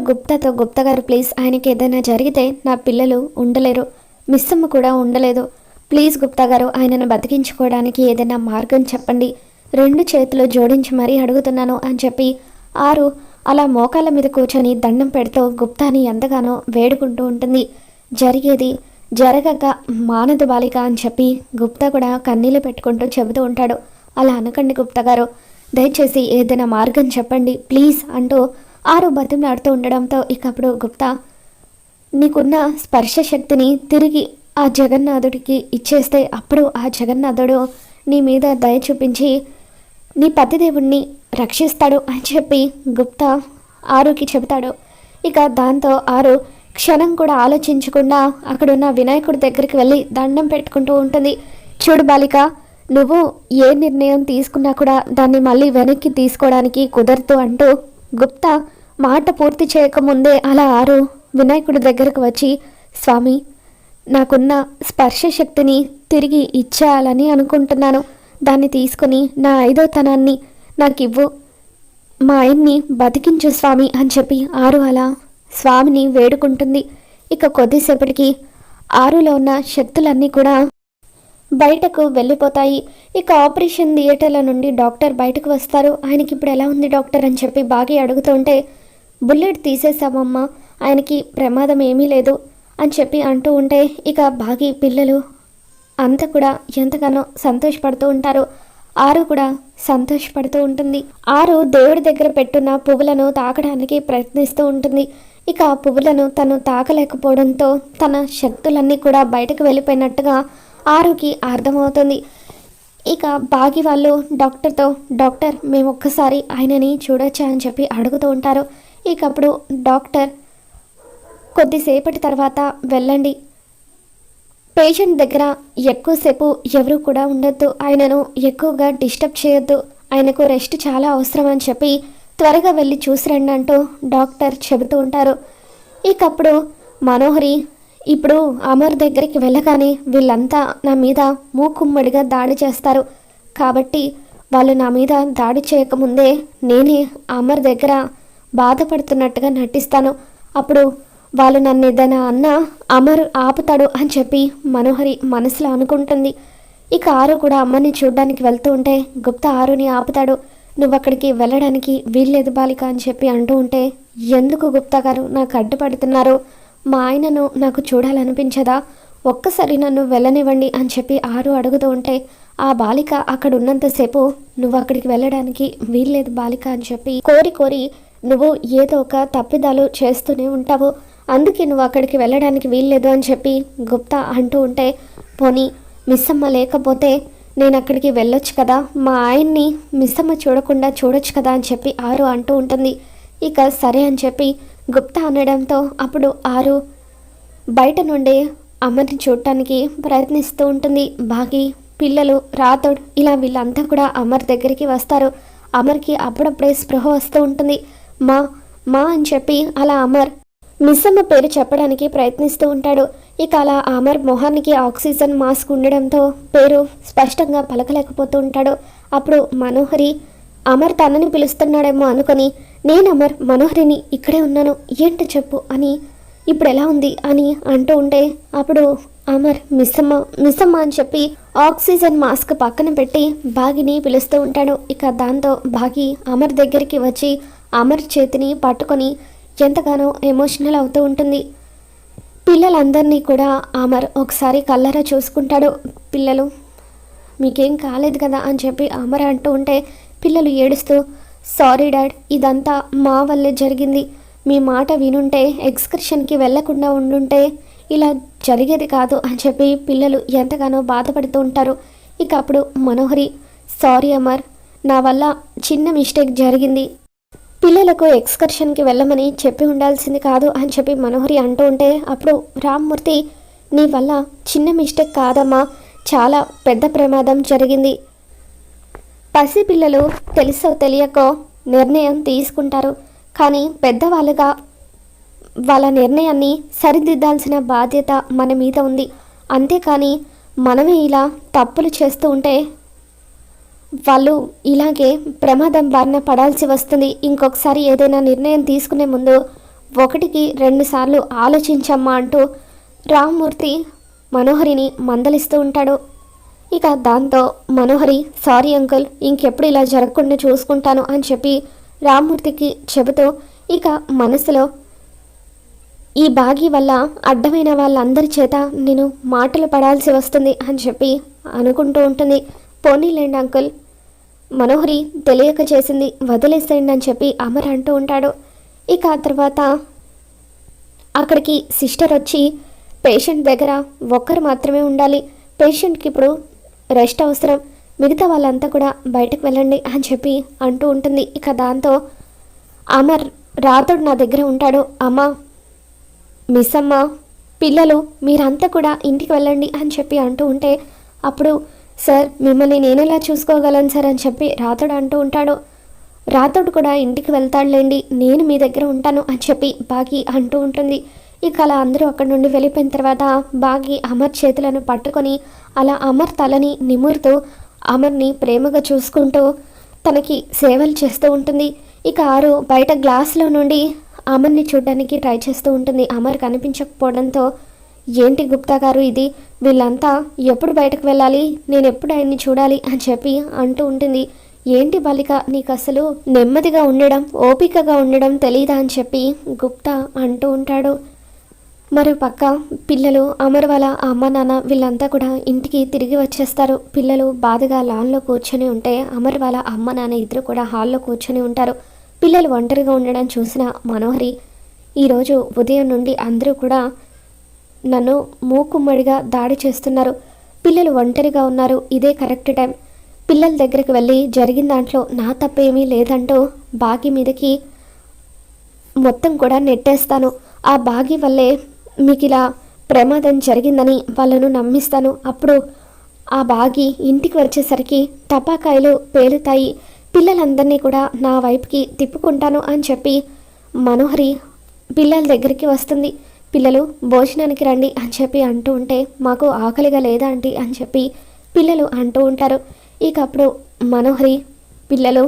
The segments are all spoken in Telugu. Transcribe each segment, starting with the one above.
గుప్తా గారు ప్లీజ్, ఆయనకి ఏదైనా జరిగితే నా పిల్లలు ఉండలేరు, మిస్సమ్మ కూడా ఉండలేదు. ప్లీజ్ గుప్తా గారు, ఆయనను బతికించుకోవడానికి ఏదైనా మార్గం చెప్పండి, 2 చేతులు జోడించి మరీ అడుగుతున్నాను అని చెప్పి ఆరు అలా మోకాళ్ళ మీద కూర్చొని దండం పెడుతూ గుప్తాని ఎంతగానో వేడుకుంటూ ఉంటుంది. జరిగేది జరగక మానదు బాలిక అని చెప్పి గుప్తా కూడా కన్నీళ్ళు పెట్టుకుంటూ చెబుతూ ఉంటాడు. అలా అనకండి గుప్తా గారు, దయచేసి ఏదైనా మార్గం చెప్పండి ప్లీజ్ అంటూ ఆరు బతిమలాడుతూ ఉండడంతో ఇకప్పుడు గుప్తా, నీకున్న స్పర్శ శక్తిని తిరిగి ఆ జగన్నాథుడికి ఇచ్చేస్తే అప్పుడు ఆ జగన్నాథుడు నీ మీద దయ చూపించి నీ పతిదేవుణ్ణి రక్షిస్తాడు అని చెప్పి గుప్తా ఆరుకి చెబుతాడు. ఇక దాంతో ఆరు క్షణం కూడా ఆలోచించకుండా అక్కడున్న వినాయకుడి దగ్గరికి వెళ్ళి దండం పెట్టుకుంటూ ఉంటుంది. చూడు బాలిక, నువ్వు ఏ నిర్ణయం తీసుకున్నా కూడా దాన్ని మళ్ళీ వెనక్కి తీసుకోవడానికి కుదరదు అంటూ గుప్తా మాట పూర్తి చేయకముందే అలా ఆరు వినాయకుడి దగ్గరకు వచ్చి, స్వామి, నాకున్న స్పర్శ శక్తిని తిరిగి ఇచ్చేయాలని అనుకుంటున్నాను, దాన్ని తీసుకుని నా 5వ తనాన్ని నాకివ్వు, మా ఆయన్ని బతికించు స్వామి అని చెప్పి ఆరు అలా స్వామిని వేడుకుంటుంది. ఇక కొద్దిసేపటికి ఆరులో ఉన్న శక్తులన్నీ కూడా బయటకు వెళ్ళిపోతాయి. ఇక ఆపరేషన్ థియేటర్ల నుండి డాక్టర్ బయటకు వస్తారు. ఆయనకి ఇప్పుడు ఎలా ఉంది డాక్టర్ అని చెప్పి బాగా అడుగుతుంటే, బుల్లెట్ తీసేసామమ్మా, ఆయనకి ప్రమాదం ఏమీ లేదు అని చెప్పి అంటూ ఉంటే ఇక బాగి పిల్లలు అంతా కూడా ఎంతగానో సంతోషపడుతూ ఉంటారు. ఆరు కూడా సంతోషపడుతూ ఉంటుంది. ఆరు దేవుడి దగ్గర పెట్టున్న పువ్వులను తాకడానికి ప్రయత్నిస్తూ ఉంటుంది. ఇక ఆ పువ్వులను తను తాకలేకపోవడంతో తన శక్తులన్నీ కూడా బయటకు వెళ్ళిపోయినట్టుగా ఆరుకి అర్థమవుతుంది. ఇక బాగి వాళ్ళు డాక్టర్తో, డాక్టర్, మేము ఒక్కసారి ఆయనని చూడొచ్చా అని చెప్పి అడుగుతూ ఉంటారు. ఇక అప్పుడు డాక్టర్, కొద్దిసేపటి తర్వాత వెళ్ళండి, పేషెంట్ దగ్గర ఎక్కువసేపు ఎవరు కూడా ఉండొద్దు, ఆయనను ఎక్కువగా డిస్టర్బ్ చేయొద్దు, ఆయనకు రెస్ట్ చాలా అవసరం అని చెప్పి త్వరగా వెళ్ళి చూసిరండి అంటూ డాక్టర్ చెబుతూ ఉంటారు. ఇకప్పుడు మనోహరి, ఇప్పుడు అమర్ దగ్గరికి వెళ్ళగానే వీళ్ళంతా నా మీద మూకుమ్మడిగా దాడి చేస్తారు, కాబట్టి వాళ్ళు నా మీద దాడి చేయకముందే నేనే అమర్ దగ్గర బాధపడుతున్నట్టుగా నటిస్తాను, అప్పుడు వాళ్ళు నన్ను ఏదైనా అన్నా అమర్ ఆపుతాడు అని చెప్పి మనోహరి మనసులో అనుకుంటుంది. ఇక ఆరు కూడా అమ్మని చూడడానికి వెళ్తూ ఉంటే గుప్తా ఆరుని ఆపుతాడు. నువ్వు అక్కడికి వెళ్ళడానికి వీల్లేదు బాలిక అని చెప్పి అంటూ ఉంటే, ఎందుకు గుప్తా గారు నాకు అడ్డుపడుతున్నారు, మా ఆయనను నాకు చూడాలనిపించదా, ఒక్కసారి నన్ను వెళ్ళనివ్వండి అని చెప్పి ఆరు అడుగుతూ ఉంటే, ఆ బాలిక అక్కడ ఉన్నంతసేపు నువ్వు అక్కడికి వెళ్ళడానికి వీల్లేదు బాలిక అని చెప్పి కోరి నువ్వు ఏదో ఒక తప్పిదాలు చేస్తూనే ఉంటావు, అందుకే నువ్వు అక్కడికి వెళ్ళడానికి వీల్లేదు అని చెప్పి గుప్తా అంటూ ఉంటే, పోనీ మిస్సమ్మ లేకపోతే నేను అక్కడికి వెళ్ళొచ్చు కదా, మా ఆయన్ని మిస్సమ్మ చూడకుండా చూడొచ్చు కదా అని చెప్పి ఆరు అంటూ ఉంటుంది. ఇక సరే అని చెప్పి గుప్తా అనడంతో అప్పుడు ఆరు బయట నుండి అమర్ని చూడటానికి ప్రయత్నిస్తూ ఉంటుంది. బాగి, పిల్లలు, రాథోడ్ ఇలా వీళ్ళంతా కూడా అమర్ దగ్గరికి వస్తారు. అమర్కి అప్పుడప్పుడే స్పృహ వస్తూ ఉంటుంది. మా అని చెప్పి అలా అమర్ మిస్సమ్మ పేరు చెప్పడానికి ప్రయత్నిస్తూ ఉంటాడు. ఇక అలా అమర్ మొహానికి ఆక్సిజన్ మాస్క్ ఉండడంతో పేరు స్పష్టంగా పలకలేకపోతూ ఉంటాడు. అప్పుడు మనోహరి అమర్ తనని పిలుస్తున్నాడేమో అనుకొని, నేను అమర్ మనోహరిని, ఇక్కడే ఉన్నాను, ఏంటో చెప్పు అని, ఇప్పుడు ఎలా ఉంది అని అంటూ ఉంటే అప్పుడు అమర్ మిస్సమ్మ అని చెప్పి ఆక్సిజన్ మాస్క్ పక్కన పెట్టి బాగిని పిలుస్తూ ఉంటాడు. ఇక దాంతో బాగి అమర్ దగ్గరికి వచ్చి అమర్ చేతిని పట్టుకొని ఎంతగానో ఎమోషనల్ అవుతూ ఉంటుంది. పిల్లలందరినీ కూడా అమర్ ఒకసారి కళ్ళరా చూసుకుంటాడు. పిల్లలు, మీకేం కాలేదు కదా అని చెప్పి అమర్ అంటూ ఉంటే పిల్లలు ఏడుస్తూ, సారీ డాడ్, ఇదంతా మా వల్లే జరిగింది, మీ మాట వినుంటే ఎక్స్కర్షన్కి వెళ్లకుండా ఉండుంటే ఇలా జరిగేది కాదు అని చెప్పి పిల్లలు ఎంతగానో బాధపడుతూ ఉంటారు. ఇక అప్పుడు మనోహరి, సారీ అమర్, నా వల్ల చిన్న మిస్టేక్ జరిగింది, పిల్లలకు ఎక్స్కర్షన్కి వెళ్ళమని చెప్పి ఉండాల్సింది కాదు అని చెప్పి మనోహరి అంటూ ఉంటే అప్పుడు రామ్మూర్తి, నీ వల్ల చిన్న మిస్టేక్ కాదమ్మా, చాలా పెద్ద ప్రమాదం జరిగింది, పసిపిల్లలు తెలుసో తెలియకో నిర్ణయం తీసుకుంటారు, కానీ పెద్దవాళ్ళుగా వాళ్ళ నిర్ణయాన్ని సరిదిద్దాల్సిన బాధ్యత మన మీద ఉంది, అంతేకాని మనమే ఇలా తప్పులు చేస్తూ ఉంటే వాళ్ళు ఇలాగే ప్రమాదం బారిన పడాల్సి వస్తుంది, ఇంకొకసారి ఏదైనా నిర్ణయం తీసుకునే ముందు ఒకటికి 2 సార్లు ఆలోచించమ్మా అంటూ రామ్మూర్తి మనోహరిని మందలిస్తూ ఉంటాడు. ఇక దాంతో మనోహరి సారీ అంకుల్, ఇంకెప్పుడు ఇలా జరగకుండా చూసుకుంటాను అని చెప్పి రామ్మూర్తికి చెబుతూ ఇక మనసులో ఈ బాగి వల్ల అడ్డమైన వాళ్ళందరి చేత నేను మాటలు పడాల్సి వస్తుంది అని చెప్పి అనుకుంటూ ఉంటుంది. పోనీలేండి అంకుల్, మనోహరి తెలియక చేసింది, వదిలేసేయండి అని చెప్పి అమర్ అంటూ ఉంటాడు. ఇక ఆ తర్వాత అక్కడికి సిస్టర్ వచ్చి పేషెంట్ దగ్గర ఒక్కరు మాత్రమే ఉండాలి, పేషెంట్కి ఇప్పుడు రెస్ట్ అవసరం, మిగతా వాళ్ళంతా కూడా బయటకు వెళ్ళండి అని చెప్పి అంటూ ఉంటుంది. ఇక దాంతో అమర్ రాతోడు నా దగ్గర ఉంటాడు, అమ్మ మిస్ అమ్మ పిల్లలు మీరంతా కూడా ఇంటికి వెళ్ళండి అని చెప్పి అంటూ ఉంటే అప్పుడు సార్ మిమ్మల్ని నేనెలా చూసుకోగలను సార్ అని చెప్పి రాతోడు అంటూ ఉంటాడు. రాతోడు కూడా ఇంటికి వెళ్తాడులేండి, నేను మీ దగ్గర ఉంటాను అని చెప్పి బాగి అంటూ ఉంటుంది. ఇక అలా అందరూ అక్కడి నుండి వెళ్ళిపోయిన తర్వాత బాగి అమర్ చేతులను పట్టుకొని అలా అమర్ తలని నిమురుతూ అమర్ని ప్రేమగా చూసుకుంటూ తనకి సేవలు చేస్తూ ఉంటుంది. ఇక ఆరు బయట గ్లాస్లో నుండి అమర్ని చూడడానికి ట్రై చేస్తూ ఉంటుంది. అమర్ కనిపించకపోవడంతో ఏంటి గుప్తా గారు ఇది, వీళ్ళంతా ఎప్పుడు బయటకు వెళ్ళాలి, నేను ఎప్పుడు ఆయన్ని చూడాలి అని చెప్పి అంటూ ఉంటుంది. ఏంటి బాలిక, నీకు అసలు నెమ్మదిగా ఉండడం ఓపికగా ఉండడం తెలీదా అని చెప్పి గుప్తా అంటూ ఉంటాడు. మరో పక్క పిల్లలు అమర్ వాళ్ళ అమ్మ నాన్న వీళ్ళంతా కూడా ఇంటికి తిరిగి వచ్చేస్తారు. పిల్లలు బాధగా లాన్లో కూర్చొని ఉంటే అమర్ వాళ్ళ అమ్మ నాన్న ఇద్దరు కూడా హాల్లో కూర్చొని ఉంటారు. పిల్లలు ఒంటరిగా ఉండడం చూసిన మనోహరి ఈరోజు ఉదయం నుండి అందరూ కూడా నన్ను మూకుమ్మడిగా దాడి చేస్తున్నారు, పిల్లలు ఒంటరిగా ఉన్నారు, ఇదే కరెక్ట్ టైం, పిల్లల దగ్గరికి వెళ్ళి జరిగిన దాంట్లో నా తప్పేమీ లేదంటూ బాగి మీదకి మొత్తం కూడా నెట్టేస్తాను, ఆ బాగి వల్లే మీకు ఇలా ప్రమాదం జరిగిందని వాళ్ళను నమ్మిస్తాను, అప్పుడు ఆ బాగి ఇంటికి వచ్చేసరికి టపాకాయలు పేలుతాయి, పిల్లలందరినీ కూడా నా వైపుకి తిప్పుకుంటాను అని చెప్పి మనోహరి పిల్లల దగ్గరికి వస్తుంది. పిల్లలు భోజనానికి రండి అని చెప్పి అంటూ ఉంటే మాకు ఆకలిగా లేదా ఆంటీ అని చెప్పి పిల్లలు అంటూ ఉంటారు. ఇక అప్పుడు మనోహరి పిల్లలు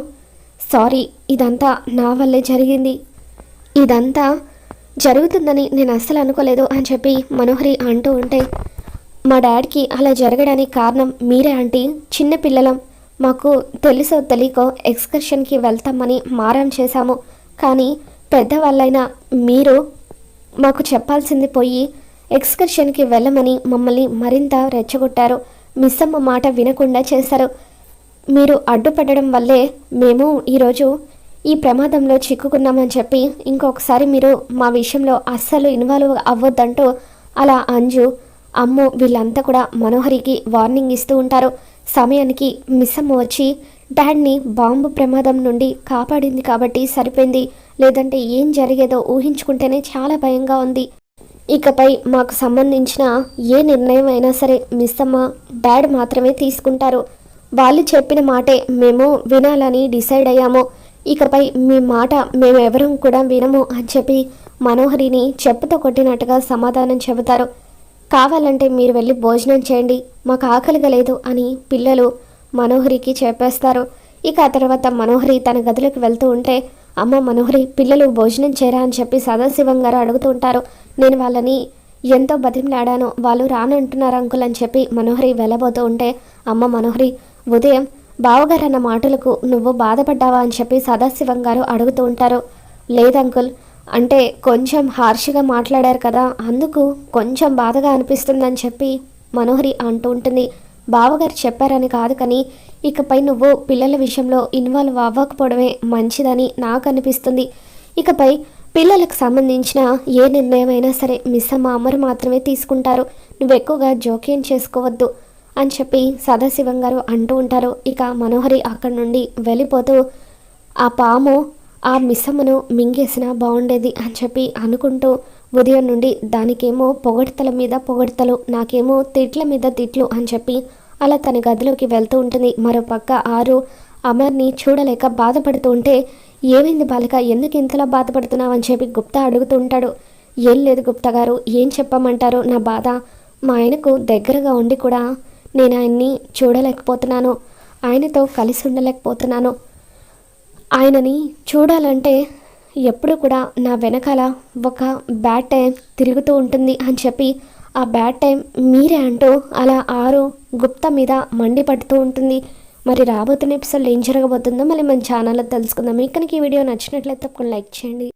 సారీ, ఇదంతా నా వల్లే జరిగింది, ఇదంతా జరుగుతుందని నేను అస్సలు అనుకోలేదు అని చెప్పి మనోహరి అంటూ ఉంటే మా డాడీకి అలా జరగడానికి కారణం మీరే ఆంటీ, చిన్న పిల్లలం, మాకు తెలుసో తెలియకో ఎక్స్కర్షన్కి వెళ్తామని మారం చేశాము, కానీ పెద్దవాళ్ళైనా మీరు మాకు చెప్పాల్సింది పోయి ఎక్స్కర్షన్కి వెళ్ళమని మమ్మల్ని మరింత రెచ్చగొట్టారు, మిస్ అమ్మ మాట వినకుండా చేశారు, మీరు అడ్డుపడడం వల్లే మేము ఈరోజు ఈ ప్రమాదంలో చిక్కుకున్నామని చెప్పి ఇంకొకసారి మీరు మా విషయంలో అస్సలు ఇన్వాల్వ్ అవ్వద్దంటూ అలా అంజు అమ్ము వీళ్ళంతా కూడా మనోహరికి వార్నింగ్ ఇస్తూ ఉంటారు. సమయానికి మిస్ అమ్మ వచ్చి డాడ్ని బాంబు ప్రమాదం నుండి కాపాడింది కాబట్టి సరిపోయింది, లేదంటే ఏం జరిగేదో ఊహించుకుంటేనే చాలా భయంగా ఉంది, ఇకపై మాకు సంబంధించిన ఏ నిర్ణయం అయినా సరే మిస్ అమ్మ డాడ్ మాత్రమే తీసుకుంటారు, వాళ్ళు చెప్పిన మాటే మేము వినాలని డిసైడ్ అయ్యాము, ఇకపై మీ మాట మేము ఎవరం కూడా వినము అని చెప్పి మనోహరిని చెప్పుతో కొట్టినట్టుగా సమాధానం చెబుతారు. కావాలంటే మీరు వెళ్ళి భోజనం చేయండి, మాకు ఆకలిగా లేదు అని పిల్లలు మనోహరికి చెప్పేస్తారు. ఇక ఆ తర్వాత మనోహరి తన గదిలోకి వెళ్తూ ఉంటే అమ్మ మనోహరి పిల్లలు భోజనం చేయరా అని చెప్పి సదాశివం గారు అడుగుతూ ఉంటారు. నేను వాళ్ళని ఎంతో బతిమలాడాను, వాళ్ళు రానంటున్నారు అంకుల్ అని చెప్పి మనోహరి వెళ్ళబోతూ ఉంటే అమ్మ మనోహరి ఉదయం బావగారు అన్న మాటలకు నువ్వు బాధపడ్డావా అని చెప్పి సదాశివం గారు అడుగుతూ ఉంటారు. లేదంకుల్, అంటే కొంచెం హార్ష్గా మాట్లాడారు కదా, అందుకు కొంచెం బాధగా అనిపిస్తుందని చెప్పి మనోహరి అంటూ ఉంటుంది. బావగారు చెప్పారని కాదు, కానీ ఇకపై నువ్వు పిల్లల విషయంలో ఇన్వాల్వ్ అవ్వకపోవడమే మంచిదని నాకు అనిపిస్తుంది, ఇకపై పిల్లలకు సంబంధించిన ఏ నిర్ణయం అయినా సరే మిస్ అమ్మ అమరు మాత్రమే తీసుకుంటారు, నువ్వు ఎక్కువగా జోక్యం చేసుకోవద్దు అని చెప్పి సదాశివం గారు అంటూ ఉంటారు. ఇక మనోహరి అక్కడి నుండి వెళ్ళిపోతూ ఆ పాము ఆ మిస్సమ్మను మింగేసినా బాగుండేది అని చెప్పి అనుకుంటూ ఉదయం నుండి దానికేమో పొగడ్తల మీద పొగడ్తలు, నాకేమో తిట్ల మీద తిట్లు అని చెప్పి అలా తన గదిలోకి వెళ్తూ ఉంటుంది. మరోపక్క ఆరు అమర్ని చూడలేక బాధపడుతూ ఉంటే ఏమైంది బాలిక, ఎందుకు ఇంతలా బాధపడుతున్నావు అని చెప్పి గుప్తా అడుగుతూ ఉంటాడు. ఏం లేదు గుప్తా గారు, ఏం చెప్పమంటారు నా బాధ, మా ఆయనకు దగ్గరగా ఉండి కూడా నేను ఆయన్ని చూడలేకపోతున్నాను, ఆయనతో కలిసి ఉండలేకపోతున్నాను, ఆయనని చూడాలంటే ఎప్పుడు కూడా నా వెనకాల ఒక బ్యాడ్ టైం తిరుగుతూ ఉంటుంది అని చెప్పి ఆ బ్యాడ్ టైం మీరే అంటూ అలా ఆరు గుప్తా మీద మండిపడుతూ ఉంటుంది. మరి రాబోతున్న ఎపిసోడ్లో ఏం జరగబోతుందో మళ్ళీ మన ఛానల్లో తెలుసుకుందాం. మీకు కనుక ఈ వీడియో నచ్చినట్లయితే తప్పకుండా లైక్ చేయండి.